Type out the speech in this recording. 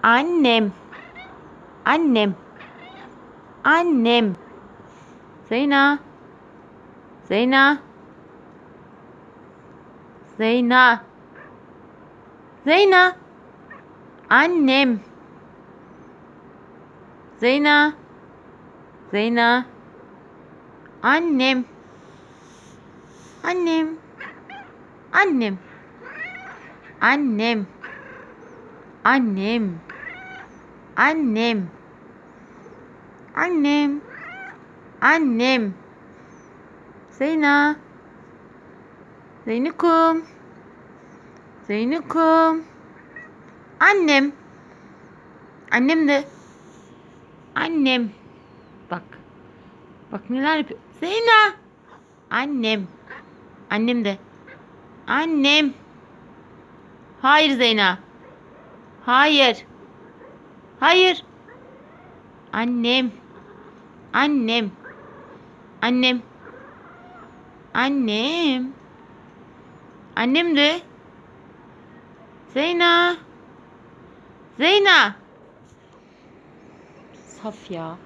Annem. Annem. Annem. Zeyna. Zeyna. Zeyna. Zeyna. Annem. Zeyna. Zeyna. Annem. Annem. Annem. Annem. Annem. Annem. Annem. Annem. Zeyna. Zeynukum. Zeynukum. Annem. Annem de. Annem. Bak. Bak neler yapıyor. Zeyna. Annem. Annem de. Annem. Hayır Zeyna. Hayır. Hayır. Annem. Annem. Annem. Annem. Annem de. Zeyna. Zeyna. Saf ya.